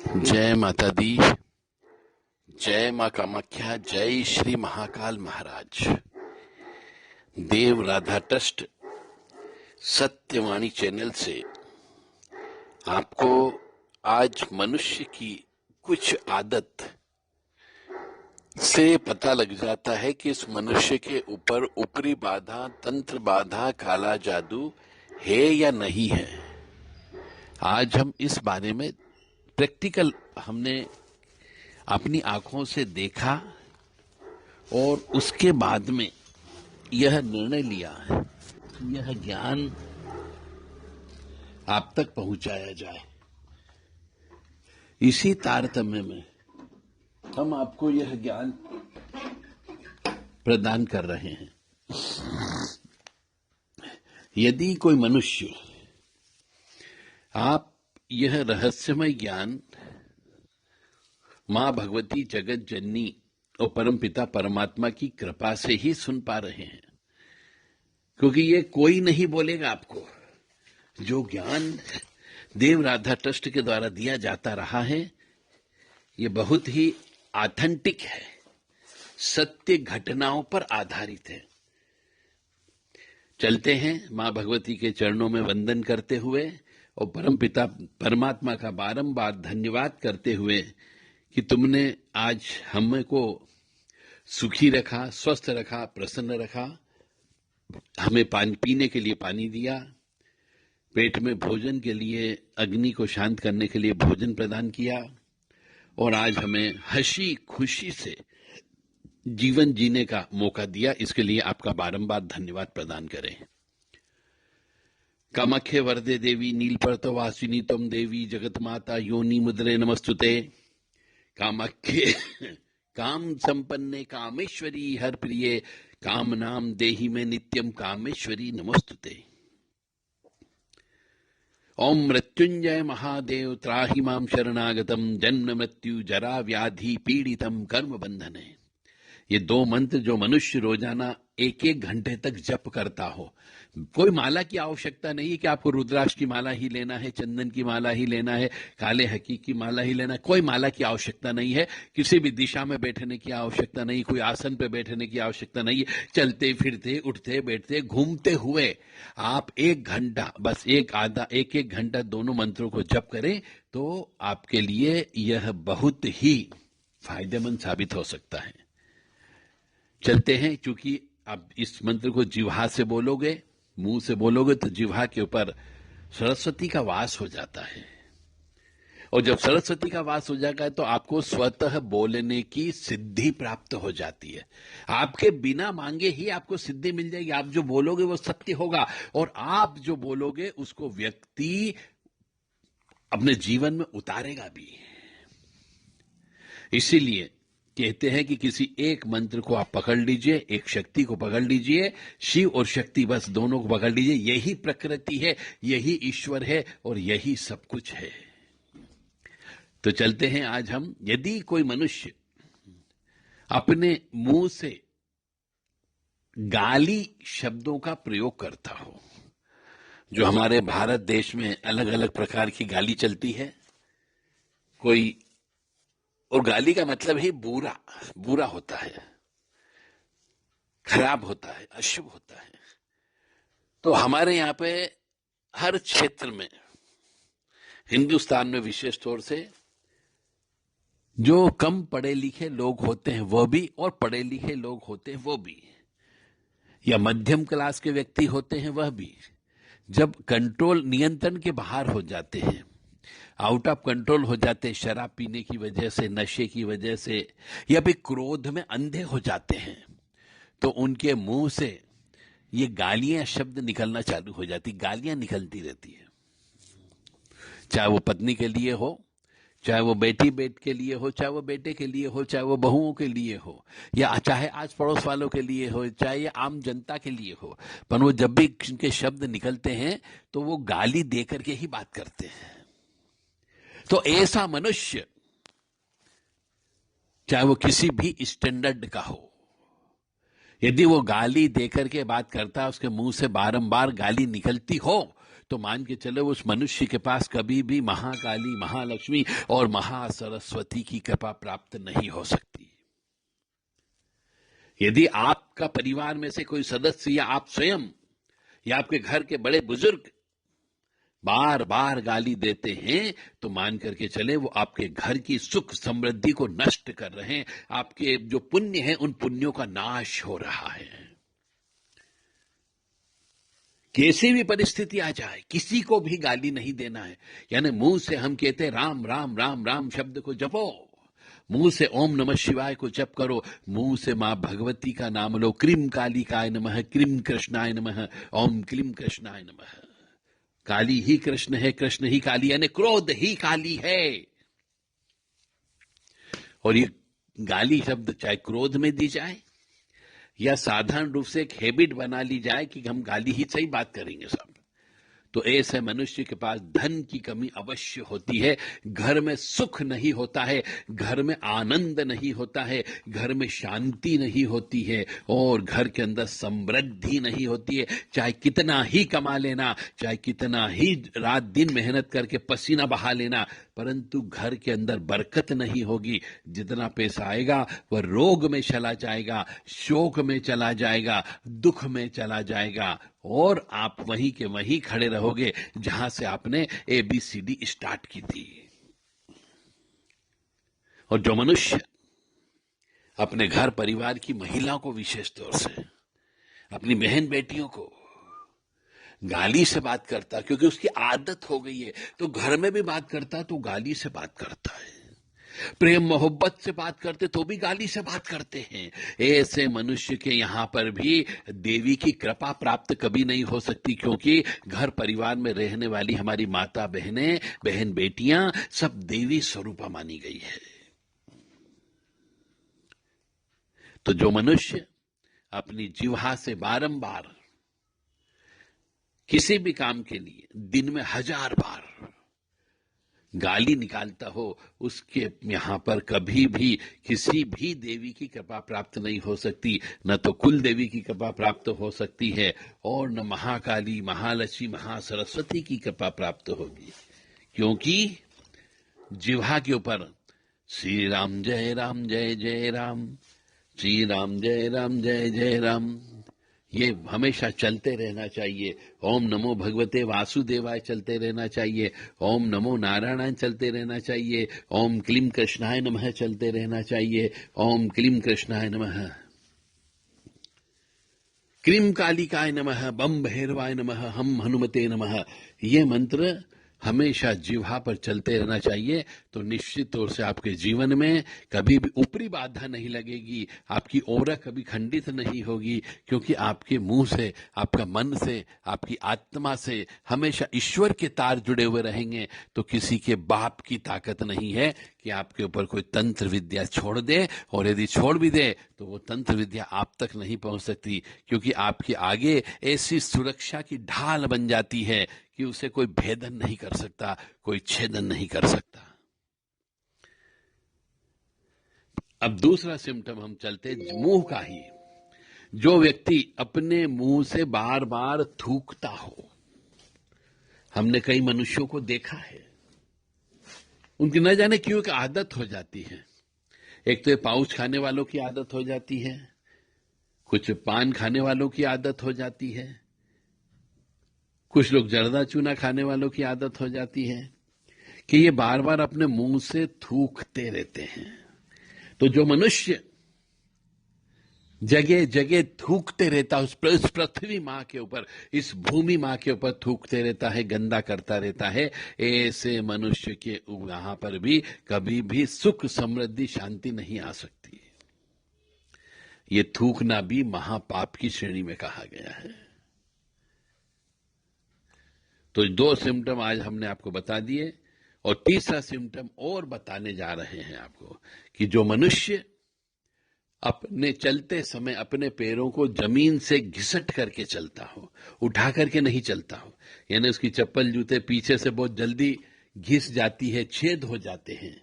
जय माता दी। जय माँ कामाख्या। जय श्री महाकाल महाराज। देव राधा ट्रस्ट सत्यवाणी चैनल से आपको आज मनुष्य की कुछ आदत से पता लग जाता है कि इस मनुष्य के ऊपर ऊपरी बाधा, तंत्र बाधा, काला जादू है या नहीं है। आज हम इस बारे में प्रैक्टिकल हमने अपनी आंखों से देखा और उसके बाद में यह निर्णय लिया है कि यह ज्ञान आप तक पहुंचाया जाए। इसी तारतम्य में हम आपको यह ज्ञान प्रदान कर रहे हैं। यदि कोई मनुष्य आप यह रहस्यमय ज्ञान मां भगवती जगत जननी और परमपिता परमात्मा की कृपा से ही सुन पा रहे हैं, क्योंकि ये कोई नहीं बोलेगा आपको। जो ज्ञान देव राधा ट्रस्ट के द्वारा दिया जाता रहा है, ये बहुत ही ऑथेंटिक है, सत्य घटनाओं पर आधारित है। चलते हैं मां भगवती के चरणों में वंदन करते हुए और परमपिता परमात्मा का बारंबार धन्यवाद करते हुए कि तुमने आज हमको सुखी रखा, स्वस्थ रखा, प्रसन्न रखा, हमें पानी पीने के लिए पानी दिया, पेट में भोजन के लिए, अग्नि को शांत करने के लिए भोजन प्रदान किया और आज हमें हंसी खुशी से जीवन जीने का मौका दिया। इसके लिए आपका बारंबार धन्यवाद प्रदान करें। कामाख्ये वरदे देवी नीलपर्तवासिनी तम देवी जगत माता योनि मुद्रे नमस्तुते। कामाख्ये काम संपन्ने कामेश्वरी हर प्रिये काम नाम देहि में नित्यम कामेश्वरी नमस्तुते। ओम मृत्युंजय महादेव त्राहि माम शरणागतम जन्म मृत्यु जरा व्याधि पीड़ितम कर्म बंधने। ये दो मंत्र जो मनुष्य रोजाना एक एक घंटे तक जप करता हो, कोई माला की आवश्यकता नहीं है कि आपको रुद्राक्ष की माला ही लेना है, चंदन की माला ही लेना है, काले हकी की माला ही लेना है, कोई माला की आवश्यकता नहीं है। किसी भी दिशा में बैठने की आवश्यकता नहीं, कोई आसन पे बैठने की आवश्यकता नहीं है। चलते फिरते, उठते बैठते, घूमते हुए आप एक घंटा, बस एक एक घंटा दोनों मंत्रों को जप करें तो आपके लिए यह बहुत ही फायदेमंद साबित हो सकता है। चलते हैं, क्योंकि आप इस मंत्र को जिह्वा से बोलोगे, मुंह से बोलोगे तो जिह्वा के ऊपर सरस्वती का वास हो जाता है और जब सरस्वती का वास हो जाएगा तो आपको स्वतः बोलने की सिद्धि प्राप्त हो जाती है। आपके बिना मांगे ही आपको सिद्धि मिल जाएगी। आप जो बोलोगे वो सत्य होगा और आप जो बोलोगे उसको व्यक्ति अपने जीवन में उतारेगा भी। इसीलिए कहते हैं कि किसी एक मंत्र को आप पकड़ लीजिए, एक शक्ति को पकड़ लीजिए, शिव और शक्ति बस दोनों को पकड़ लीजिए। यही प्रकृति है, यही ईश्वर है और यही सब कुछ है। तो चलते हैं आज हम। यदि कोई मनुष्य अपने मुंह से गाली शब्दों का प्रयोग करता हो, जो हमारे भारत देश में अलग अलग प्रकार की गाली चलती है, कोई, और गाली का मतलब ही बुरा, बुरा होता है, खराब होता है, अशुभ होता है। तो हमारे यहाँ पे हर क्षेत्र में, हिंदुस्तान में विशेष तौर से, जो कम पढ़े लिखे लोग होते हैं वो भी और पढ़े लिखे लोग होते हैं वो भी, या मध्यम क्लास के व्यक्ति होते हैं वह भी, जब कंट्रोल, नियंत्रण के बाहर हो जाते हैं, आउट ऑफ कंट्रोल हो जाते हैं, शराब पीने की वजह से, नशे की वजह से, या फिर क्रोध में अंधे हो जाते हैं, तो उनके मुंह से ये गालियां शब्द निकलना चालू हो जाती, गालियां निकलती रहती है। चाहे वो पत्नी के लिए हो, चाहे वो बेटी के लिए हो, चाहे वो बेटे के लिए हो, चाहे वो बहुओं के लिए हो, या चाहे आज पड़ोस वालों के लिए हो, चाहे ये आम जनता के लिए हो, पर वो जब भी इनके शब्द निकलते हैं तो वो गाली दे करके ही बात करते हैं। तो ऐसा मनुष्य, चाहे वो किसी भी स्टैंडर्ड का हो, यदि वो गाली देकर के बात करता है, उसके मुंह से बारंबार गाली निकलती हो, तो मान के चलो उस मनुष्य के पास कभी भी महाकाली, महालक्ष्मी और महासरस्वती की कृपा प्राप्त नहीं हो सकती। यदि आपका परिवार में से कोई सदस्य या आप स्वयं या आपके घर के बड़े बुजुर्ग बार बार गाली देते हैं तो मान करके चले वो आपके घर की सुख समृद्धि को नष्ट कर रहे हैं। आपके जो पुण्य है उन पुण्यों का नाश हो रहा है। कैसी भी परिस्थिति आ जाए किसी को भी गाली नहीं देना है। यानी मुंह से हम कहते हैं राम राम राम राम शब्द को जपो, मुंह से ओम नमः शिवाय को जप करो, मुंह से मां भगवती का नाम लो, क्रीम कालिकाय नमः, क्रीम कृष्णाय नमः, ओम क्लीम कृष्णाय नमः। काली ही कृष्ण है, कृष्ण ही काली, यानी क्रोध ही काली है। और ये गाली शब्द चाहे क्रोध में दी जाए या साधारण रूप से एक हैबिट बना ली जाए कि हम गाली ही सही बात करेंगे सब, तो ऐसे मनुष्य के पास धन की कमी अवश्य होती है, घर में सुख नहीं होता है, घर में आनंद नहीं होता है, घर में शांति नहीं होती है और घर के अंदर समृद्धि नहीं होती है। चाहे कितना ही कमा लेना, चाहे कितना ही रात दिन मेहनत करके पसीना बहा लेना, परंतु घर के अंदर बरकत नहीं होगी। जितना पैसा आएगा वह रोग में चला जाएगा, शोक में चला जाएगा, दुख में चला जाएगा और आप वहीं के वहीं खड़े रहोगे जहां से आपने ABCD स्टार्ट की थी। और जो मनुष्य अपने घर परिवार की महिला को विशेष तौर से, अपनी बहन बेटियों को गाली से बात करता, क्योंकि उसकी आदत हो गई है, तो घर में भी बात करता तो गाली से बात करता है, प्रेम मोहब्बत से बात करते तो भी गाली से बात करते हैं। ऐसे मनुष्य के यहां पर भी देवी की कृपा प्राप्त कभी नहीं हो सकती, क्योंकि घर परिवार में रहने वाली हमारी माता बहनें, बहन बेटियां सब देवी स्वरूपा मानी गई है। तो जो मनुष्य अपनी जिह्वा से बारंबार किसी भी काम के लिए दिन में 1000 बार गाली निकालता हो, उसके यहां पर कभी भी किसी भी देवी की कृपा प्राप्त नहीं हो सकती। न तो कुल देवी की कृपा प्राप्त हो सकती है और न महाकाली, महालक्ष्मी, महासरस्वती की कृपा प्राप्त होगी, क्योंकि जिह्वा के ऊपर श्री राम जय जय राम, श्री राम जय जय राम, ये हमेशा चलते रहना चाहिए। ओम नमो भगवते वासुदेवाय चलते रहना चाहिए, ओम नमो नारायणाय चलते रहना चाहिए, ओम क्लीम कृष्णाय नमः चलते रहना चाहिए, ओम क्लीम कृष्णाय नमः, क्रीम कालिकाय नमः, बम भैरवाय नमः, हम हनुमते नमः। ये मंत्र हमेशा जिह्वा पर चलते रहना चाहिए। तो निश्चित तौर से आपके जीवन में कभी भी ऊपरी बाधा नहीं लगेगी, आपकी ओरा कभी खंडित नहीं होगी, क्योंकि आपके मुंह से, आपका मन से, आपकी आत्मा से हमेशा ईश्वर के तार जुड़े हुए रहेंगे। तो किसी के बाप की ताकत नहीं है कि आपके ऊपर कोई तंत्र विद्या छोड़ दे, और यदि छोड़ भी दे तो वो तंत्र विद्या आप तक नहीं पहुंच सकती, क्योंकि आपके आगे ऐसी सुरक्षा की ढाल बन जाती है कि उसे कोई भेदन नहीं कर सकता, कोई छेदन नहीं कर सकता। अब दूसरा सिम्टम हम चलते मुंह का ही। जो व्यक्ति अपने मुंह से बार बार थूकता हो, हमने कई मनुष्यों को देखा है, उनकी न जाने क्यों एक आदत हो जाती है। एक तो ये पाउच खाने वालों की आदत हो जाती है, कुछ पान खाने वालों की आदत हो जाती है, कुछ लोग जर्दा चूना खाने वालों की आदत हो जाती है कि ये बार बार अपने मुंह से थूकते रहते हैं। तो जो मनुष्य जगह जगह थूकते रहता है, उस पृथ्वी माँ के ऊपर, इस भूमि माँ के ऊपर थूकते रहता है, गंदा करता रहता है, ऐसे मनुष्य के यहां पर भी कभी भी सुख समृद्धि शांति नहीं आ सकती। ये थूकना भी महापाप की श्रेणी में कहा गया है। तो 2 सिम्टम आज हमने आपको बता दिए, और तीसरा सिम्टम और बताने जा रहे हैं आपको कि जो मनुष्य अपने चलते समय अपने पैरों को जमीन से घिसट करके चलता हो, उठा करके नहीं चलता हो, यानी उसकी चप्पल जूते पीछे से बहुत जल्दी घिस जाती है, छेद हो जाते हैं,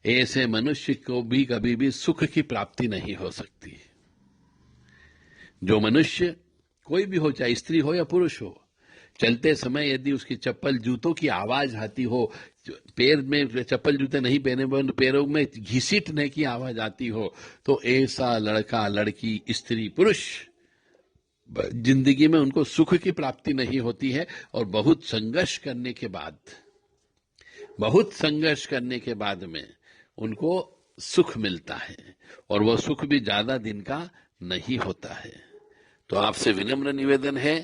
ऐसे मनुष्य को भी कभी भी सुख की प्राप्ति नहीं हो सकती। जो मनुष्य कोई भी हो, चाहे स्त्री हो या पुरुष हो, चलते समय यदि उसकी चप्पल जूतों की आवाज आती हो, पैर में चप्पल जूते नहीं पहने पर पैरों में घिसीटने की आवाज आती हो, तो ऐसा लड़का लड़की स्त्री पुरुष जिंदगी में उनको सुख की प्राप्ति नहीं होती है। और बहुत संघर्ष करने के बाद में उनको सुख मिलता है, और वह सुख भी ज्यादा दिन का नहीं होता है। तो आपसे विनम्र निवेदन है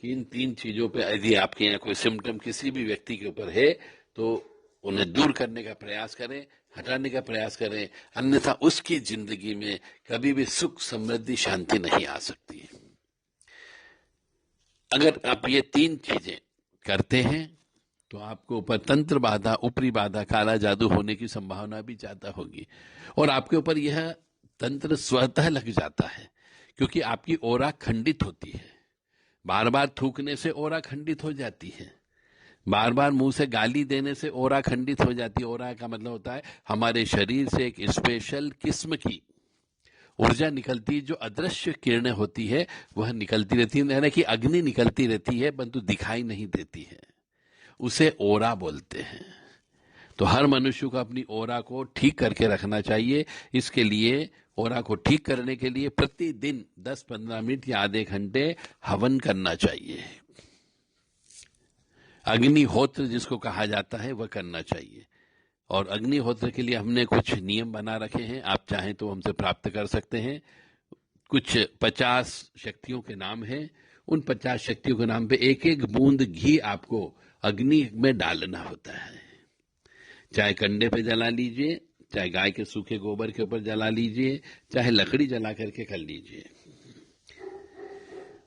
कि इन 3 चीजों पे यदि आपके यहाँ कोई सिम्टम किसी भी व्यक्ति के ऊपर है तो उन्हें दूर करने का प्रयास करें, हटाने का प्रयास करें, अन्यथा उसकी जिंदगी में कभी भी सुख, समृद्धि, शांति नहीं आ सकती। अगर आप ये 3 चीजें करते हैं तो आपके ऊपर तंत्र बाधा, ऊपरी बाधा, काला जादू होने की संभावना भी ज्यादा होगी, और आपके ऊपर यह तंत्र स्वतः लग जाता है, क्योंकि आपकी ओरा खंडित होती है। बार बार थूकने से ओरा खंडित हो जाती है, बार बार मुंह से गाली देने से ओरा खंडित हो जाती है। ओरा का मतलब होता है हमारे शरीर से एक स्पेशल किस्म की ऊर्जा निकलती है, जो अदृश्य किरणें होती है वह निकलती रहती है, यानी कि अग्नि निकलती रहती है परंतु दिखाई नहीं देती है, उसे ओरा बोलते हैं। तो हर मनुष्य को अपनी ओरा को ठीक करके रखना चाहिए। इसके लिए ओरा को ठीक करने के लिए प्रतिदिन 10-15 मिनट या आधे घंटे हवन करना चाहिए। अग्निहोत्र जिसको कहा जाता है वह करना चाहिए। और अग्निहोत्र के लिए हमने कुछ नियम बना रखे हैं, आप चाहें तो हमसे प्राप्त कर सकते हैं। कुछ 50 शक्तियों के नाम हैं, उन 50 शक्तियों के नाम पे एक एक बूंद घी आपको अग्नि में डालना होता है। चाहे कंडे पे जला लीजिए, चाहे गाय के सूखे गोबर के ऊपर जला लीजिए, चाहे लकड़ी जला करके कर लीजिए।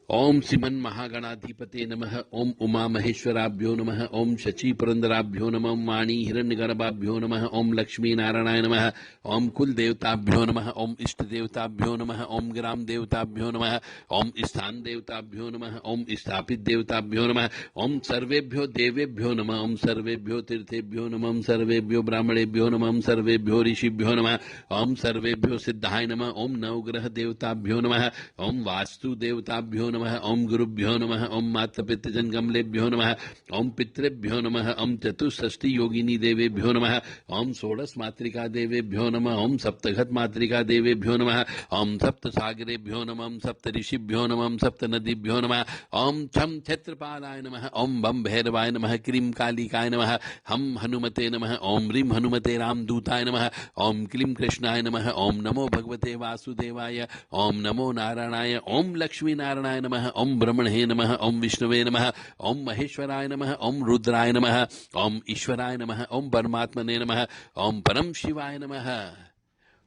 ओम सिमन महागणाधिपते नमः, ओम उमा महेश्वराभ्यो नमः, ओम शची पुरंदराभ्यो नमः, ओम वाणी हिरण्यगर्भाभ्यो नमः, ओम लक्ष्मी नारायणाय नमः, ओम कुल देवताभ्यो नमः, ओम इष्ट देवताभ्यो नमः, ओम ग्राम देवताभ्यो नमः, ओम स्थान देवताभ्यो नमः, ओम स्थापित देवताभ्यो नमः, ओम सर्वेभ्यो देवेभ्यो नमः, ओम सर्वेभ्यो तीर्थेभ्यो नमः, ओम सर्वेभ्यो ब्राह्मणेभ्यो नमः, ओम सर्वेभ्यो ऋषिभ्यो नमः, ओम सर्वेभ्यो सिद्धाय नमः, ओम नवग्रह देवताभ्यो नमः, ओम वास्तु देवताभ्यो नमः, ओम गुरुभ्यो नमः, ओम मातपितृजन कमलेभ्यो नमः, ओम पितृभ्यो नमः, ओम चतुष्षष्टि योगिनी देवेभ्यो नमः, ओम षोडश मातृका देवेभ्यो नमः, ओम सप्तघत मातृका देवेभ्यो नमः, ओम सप्त सागरेभ्यो नमः, ओम सप्त ऋषिभ्यो नमः, ओम सप्त नदीभ्यो नमः, ओम छम क्षेत्रपालाय नमः, ओम बम भैरवाय नमः, क्रीम कालिकाय नमः, हम हनुमते नमः, ओम ह्रीम हनुमते रामदूताय नमः, ओम क्लीम कृष्णाय नमः, ओम नमो भगवते वासुदेवाय, ओम नमो नारायणाय, ओम लक्ष्मी नारायणाय नमः, ओम ब्रह्मणे नमः, ओम विष्णुवे नमः, ओम महेश्वराय नमः, ओम रुद्राय नमः, ओम ईश्वराय नमः, ओम परमात्मने नमः, ओम परम शिवाय नमः,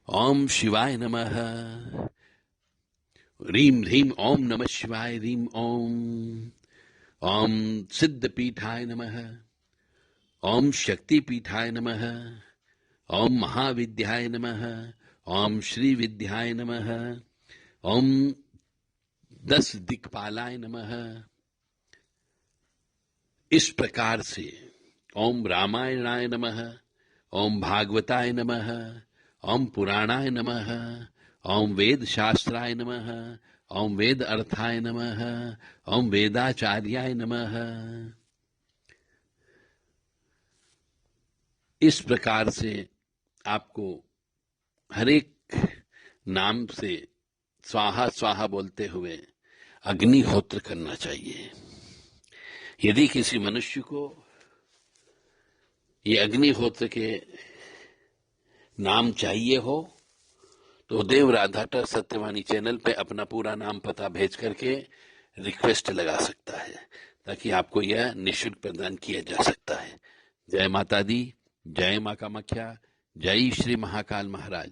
ओम शिवाय नमः। रीम ह्रीम ओम नमः शिवाय, रीम ओम। ओम सिद्ध पीठाय नमः, ओम शक्ति पीठाय नमः, ओम महाविद्याय नमः, ओम श्री विद्याय नमः, ओम 10 दिक्पालाय नमः। इस प्रकार से ओम रामायणाय नमः, ओम भागवताय नमः, ओम पुराणाय नमः, ओम वेद शास्त्राय नमः, ओम वेद अर्थाय नमः, ओम वेदाचार्याय नमः। इस प्रकार से आपको हर एक नाम से स्वाहा स्वाहा बोलते हुए अग्निहोत्र करना चाहिए। यदि किसी मनुष्य को ये अग्निहोत्र के नाम चाहिए हो तो देव राधाटर सत्यवाणी चैनल पे अपना पूरा नाम पता भेज करके रिक्वेस्ट लगा सकता है, ताकि आपको यह निःशुल्क प्रदान किया जा सकता है। जय माता दी, जय मां कामाख्या, जय श्री महाकाल महाराज।